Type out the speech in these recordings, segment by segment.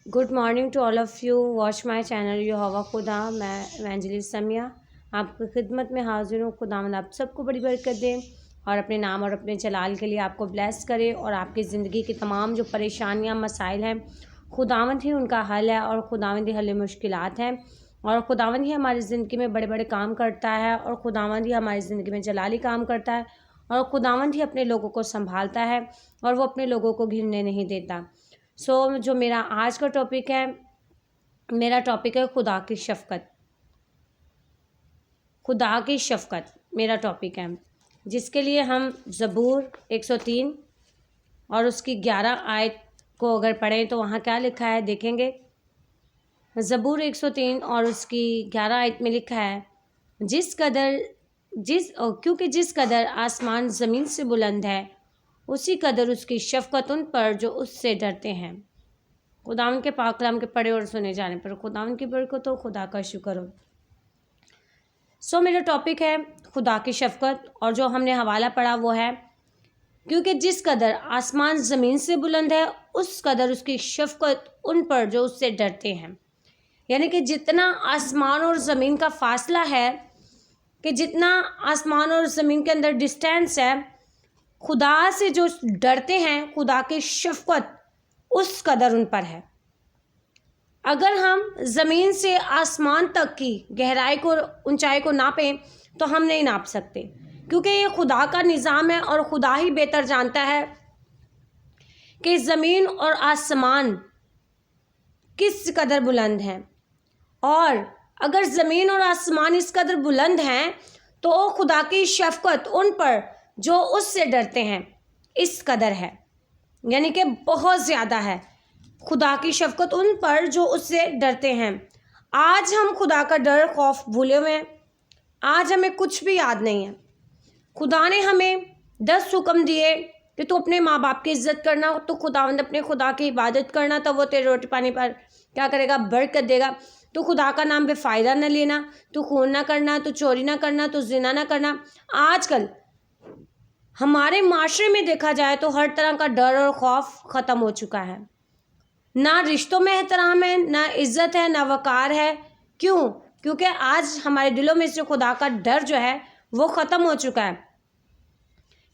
Good morning to all of you. Watch my channel यू हवा खुदा। मैं एवेंजलिस्ट समिया आपकी खिदमत में हाजिर हूँ। खुदावंद आप सबको बड़ी बरकत दें और अपने नाम और अपने जलाल के लिए आपको ब्लेस करे और आपकी ज़िंदगी की तमाम जो परेशानियाँ मसाइल हैं खुदावंद ही उनका हल है और खुदावंद ही हल मुश्किलात हैं और खुदावंद ही हमारी ज़िंदगी में बड़े बड़े काम करता है और खुदावंद ही हमारी ज़िंदगी में जलाली काम करता है और खुदावंद ही अपने लोगों को संभालता है और वो अपने लोगों को घिरने नहीं देता। जो मेरा आज का टॉपिक है, मेरा टॉपिक है खुदा की शफ़क़त। खुदा की शफ़क़त मेरा टॉपिक है, जिसके लिए हम ज़बूर 103 और उसकी 11 आयत को अगर पढ़ें तो वहाँ क्या लिखा है देखेंगे। ज़बूर 103 और उसकी 11 आयत में लिखा है, क्योंकि जिस कदर आसमान ज़मीन से बुलंद है उसी कदर उसकी शफ़क़त उन पर जो उससे डरते हैं। खुदावन के पाक कलाम के पढ़े और सुने जाने पर खुदावन की बरकत हो, खुदा का शुक्र हो। मेरा टॉपिक है खुदा की शफ़क़त और जो हमने हवाला पढ़ा वो है, क्योंकि जिस कदर आसमान ज़मीन से बुलंद है उस कदर उसकी शफ़क़त उन पर जो उससे डरते हैं। यानी कि जितना आसमान और ज़मीन का फासला है, कि जितना आसमान और ज़मीन के अंदर डिस्टेंस है, खुदा से जो डरते हैं खुदा की शफ़क़त उस कदर उन पर है। अगर हम ज़मीन से आसमान तक की गहराई को, ऊंचाई को नापें तो हम नहीं नाप सकते, क्योंकि ये खुदा का निज़ाम है और खुदा ही बेहतर जानता है कि ज़मीन और आसमान किस कदर बुलंद हैं। और अगर ज़मीन और आसमान इस कदर बुलंद हैं तो खुदा की शफ़क़त उन पर जो उससे डरते हैं इस कदर है, यानी कि बहुत ज़्यादा है। खुदा की शफ़क़त उन पर जो उससे डरते हैं। आज हम खुदा का डर खौफ भूले हुए हैं। आज हमें कुछ भी याद नहीं है। खुदा ने हमें 10 हुक्म दिए कि तू अपने माँ बाप की इज़्ज़त करना, तो खुदावंद अपने खुदा की इबादत करना, तो वो तेरे रोटी पानी पर क्या करेगा, बरकत देगा। तो खुदा का नाम बेफ़ायदा न लेना, तो खून ना करना, तो चोरी ना करना, तो ज़िना ना करना। आजकल हमारे माशरे में देखा जाए तो हर तरह का डर और खौफ ख़त्म हो चुका है। ना रिश्तों में एहतराम है, ना इज़्ज़त है, ना वक़ार है। क्यों? क्योंकि आज हमारे दिलों में से खुदा का डर जो है वो ख़त्म हो चुका है।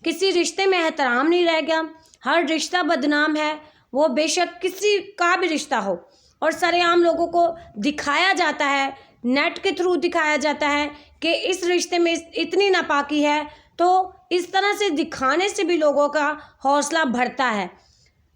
किसी रिश्ते में एहतराम नहीं रह गया, हर रिश्ता बदनाम है, वो बेशक किसी का भी रिश्ता हो। और सरेआम लोगों को दिखाया जाता है, नेट के थ्रू दिखाया जाता है कि इस रिश्ते में इतनी नापाकी है, तो इस तरह से दिखाने से भी लोगों का हौसला बढ़ता है।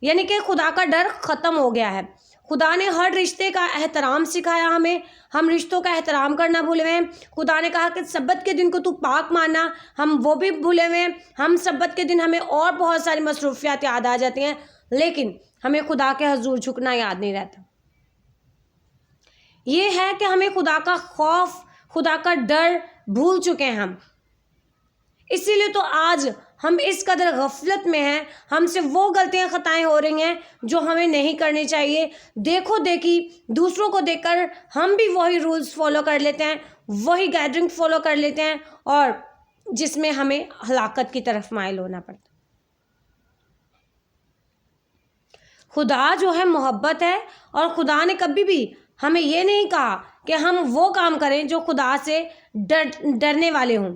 यानी कि खुदा का डर ख़त्म हो गया है। खुदा ने हर रिश्ते का एहतराम सिखाया हमें, हम रिश्तों का एहतराम करना भूले हुए हैं। खुदा ने कहा कि सब्बत के दिन को तू पाक मानना, हम वो भी भूले हुए हैं। हम सब्बत के दिन हमें और बहुत सारी मसरूफियात याद आ जाती हैं, लेकिन हमें खुदा के हजूर झुकना याद नहीं रहता। ये है कि हमें खुदा का खौफ, खुदा का डर भूल चुके हैं हम। इसीलिए तो आज हम इस कदर गफलत में हैं, हमसे वो गलतियां खताएं हो रही हैं जो हमें नहीं करनी चाहिए। देखो देखी दूसरों को देखकर हम भी वही रूल्स फॉलो कर लेते हैं, वही गैदरिंग फॉलो कर लेते हैं, और जिसमें हमें हलाकत की तरफ माइल होना पड़ता। खुदा जो है मोहब्बत है और खुदा ने कभी भी हमें ये नहीं कहा कि हम वो काम करें जो खुदा से डरने वाले हों।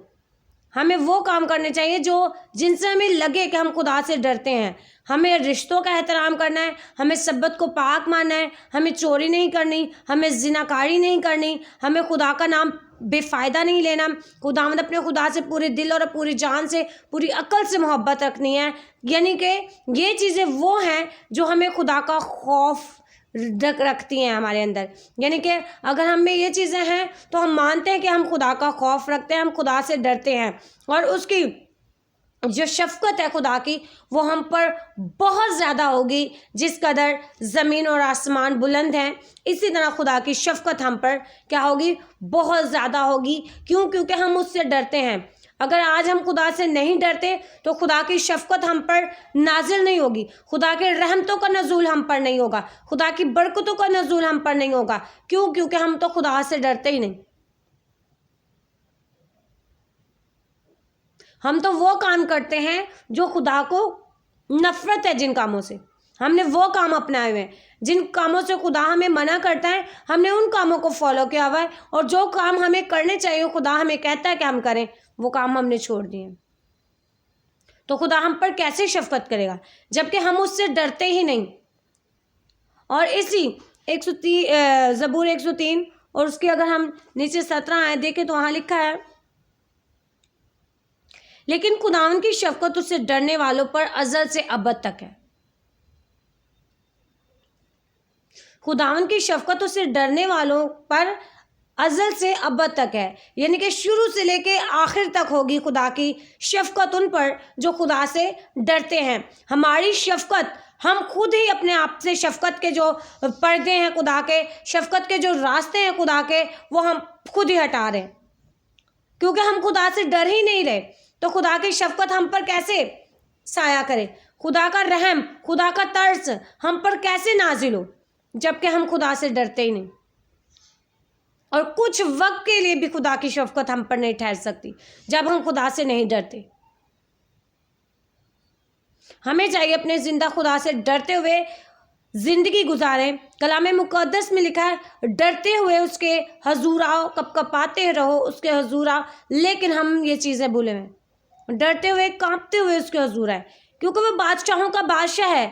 हमें वो काम करने चाहिए जिनसे हमें लगे कि हम खुदा से डरते हैं। हमें रिश्तों का एहतराम करना है, हमें सब्बत को पाक मानना है, हमें चोरी नहीं करनी, हमें ज़िनाकारी नहीं करनी, हमें खुदा का नाम बेफ़ायदा नहीं लेना। खुदावंद अपने खुदा से पूरे दिल और पूरी जान से, पूरी अक्ल से मोहब्बत रखनी है। यानी कि ये चीज़ें वो हैं जो हमें खुदा का खौफ रखती हैं हमारे अंदर। यानी कि अगर हम में ये चीज़ें हैं तो हम मानते हैं कि हम खुदा का खौफ रखते हैं, हम खुदा से डरते हैं, और उसकी जो शफ़क़त है खुदा की वो हम पर बहुत ज़्यादा होगी। जिस कदर ज़मीन और आसमान बुलंद हैं, इसी तरह खुदा की शफ़क़त हम पर क्या होगी, बहुत ज़्यादा होगी। क्यों? क्योंकि हम उससे डरते हैं। अगर आज हम खुदा से नहीं डरते तो खुदा की शफ़क़त हम पर नाजिल नहीं होगी, खुदा के रहमतों का नज़ूल हम पर नहीं होगा, खुदा की बरकतों का नज़ूल हम पर नहीं होगा। क्यों? क्योंकि हम तो खुदा से डरते ही नहीं। हम तो वो काम करते हैं जो खुदा को नफ़रत है जिन कामों से। ہم نے وہ کام اپنائے ہوئے ہیں جن کاموں سے خدا ہمیں منع کرتا ہے، ہم نے ان کاموں کو فالو کیا ہوا ہے، اور جو کام ہمیں کرنے چاہیے خدا ہمیں کہتا ہے کہ ہم کریں، وہ کام ہم نے چھوڑ دیے۔ تو خدا ہم پر کیسے شفقت کرے گا جبکہ ہم اس سے ڈرتے ہی نہیں۔ اور اسی زبور 103 اور اس کی اگر ہم نیچے 17 آئے دیکھیں تو وہاں لکھا ہے، لیکن خداوند کی شفقت اس سے ڈرنے والوں پر ازل سے ابد تک ہے۔ خداوند کی شفقت اس سے ڈرنے والوں پر ازل سے ابد تک ہے، یعنی کہ شروع سے لے کے آخر تک ہوگی خدا کی شفقت ان پر جو خدا سے ڈرتے ہیں۔ ہماری شفقت، ہم خود ہی اپنے آپ سے شفقت کے جو پردے ہیں خدا کے، شفقت کے جو راستے ہیں خدا کے، وہ ہم خود ہی ہٹا رہے ہیں، کیونکہ ہم خدا سے ڈر ہی نہیں رہے۔ تو خدا کی شفقت ہم پر کیسے سایہ کرے، خدا کا رحم، خدا کا ترس ہم پر کیسے نازل ہو جبکہ ہم خدا سے ڈرتے ہی نہیں؟ اور کچھ وقت کے لیے بھی خدا کی شفقت ہم پر نہیں ٹھہر سکتی جب ہم خدا سے نہیں ڈرتے۔ ہمیں چاہیے اپنے زندہ خدا سے ڈرتے ہوئے زندگی گزاریں۔ کلام مقدس میں لکھا ہے، ڈرتے ہوئے اس کے حضور آؤ، کپکپاتے رہو اس کے حضور آؤ، لیکن ہم یہ چیزیں بھولے ہوئے، ڈرتے ہوئے کانپتے ہوئے اس کے حضور آئے، کیونکہ وہ بادشاہوں کا بادشاہ ہے۔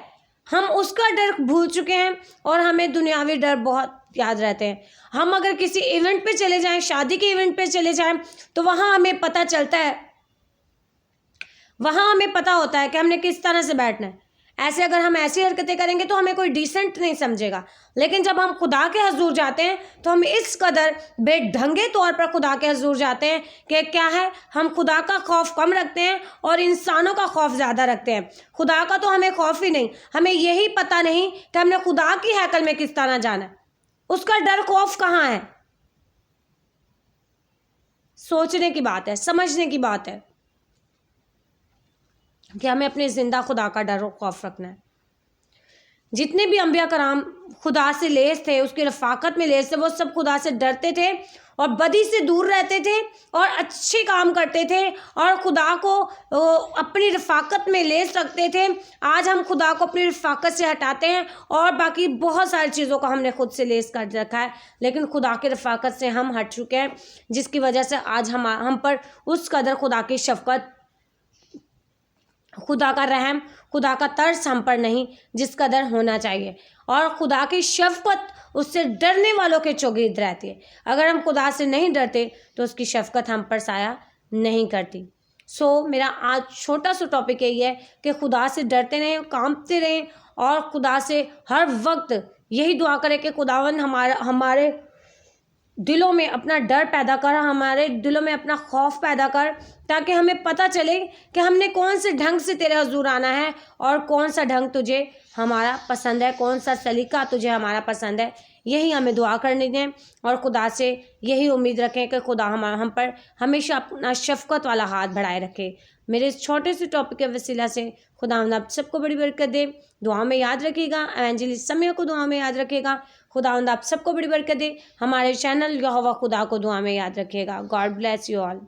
ہم اس کا ڈر بھول چکے ہیں اور ہمیں دنیاوی ڈر بہت یاد رہتے ہیں۔ ہم اگر کسی ایونٹ پہ چلے جائیں، شادی کے ایونٹ پہ چلے جائیں، تو وہاں ہمیں پتہ چلتا ہے، وہاں ہمیں پتہ ہوتا ہے کہ ہم نے کس طرح سے بیٹھنا ہے۔ ایسے اگر ہم ایسی حرکتیں کریں گے تو ہمیں کوئی ڈیسنٹ نہیں سمجھے گا، لیکن جب ہم خدا کے حضور جاتے ہیں تو ہم اس قدر بے ڈھنگے طور پر خدا کے حضور جاتے ہیں کہ کیا ہے، ہم خدا کا خوف کم رکھتے ہیں اور انسانوں کا خوف زیادہ رکھتے ہیں۔ خدا کا تو ہمیں خوف ہی نہیں، ہمیں یہی پتہ نہیں کہ ہم نے خدا کی ہیکل میں کس طرح جانا ہے۔ اس کا ڈر خوف کہاں ہے؟ سوچنے کی بات ہے، سمجھنے کی بات ہے کہ ہمیں اپنے زندہ خدا کا ڈر و خوف رکھنا ہے۔ جتنے بھی انبیاء کرام خدا سے لیس تھے، اس کی رفاقت میں لیس تھے، وہ سب خدا سے ڈرتے تھے اور بدی سے دور رہتے تھے اور اچھے کام کرتے تھے اور خدا کو اپنی رفاقت میں لیس رکھتے تھے۔ آج ہم خدا کو اپنی رفاقت سے ہٹاتے ہیں اور باقی بہت ساری چیزوں کو ہم نے خود سے لیس کر رکھا ہے، لیکن خدا کی رفاقت سے ہم ہٹ چکے ہیں، جس کی وجہ سے آج ہم پر اس قدر خدا کی شفقت، خدا کا رحم، خدا کا ترس ہم پر نہیں جس قدر ہونا چاہیے۔ اور خدا کی شفقت اس سے ڈرنے والوں کے چوگرد رہتی ہے۔ اگر ہم خدا سے نہیں ڈرتے تو اس کی شفقت ہم پر سایہ نہیں کرتی۔ میرا آج چھوٹا سا ٹاپک یہی ہے کہ خدا سے ڈرتے رہیں، کانپتے رہیں اور خدا سے ہر وقت یہی دعا کریں کہ خداوند ہمارے دلوں میں اپنا ڈر پیدا کر، ہمارے دلوں میں اپنا خوف پیدا کر، تاکہ ہمیں پتہ چلے کہ ہم نے کون سے ڈھنگ سے تیرے حضور آنا ہے اور کون سا ڈھنگ تجھے ہمارا پسند ہے، کون سا سلیقہ تجھے ہمارا پسند ہے۔ یہی ہمیں دعا کرنی دیں اور خدا سے یہی امید رکھیں کہ خدا ہم پر ہمیشہ اپنا شفقت والا ہاتھ بڑھائے رکھے۔ میرے اس چھوٹے سے ٹاپک کے وسیلہ سے خداوند آپ سب کو بڑی برکت دے۔ دعا میں یاد رکھیے گا، ایونجلسٹ سمیہ کو دعا میں یاد رکھیے گا۔ خداوند آپ سب کو بڑی برکت دے۔ ہمارے چینل یہوہ خدا کو دعا میں یاد رکھیے گا۔ God bless you all.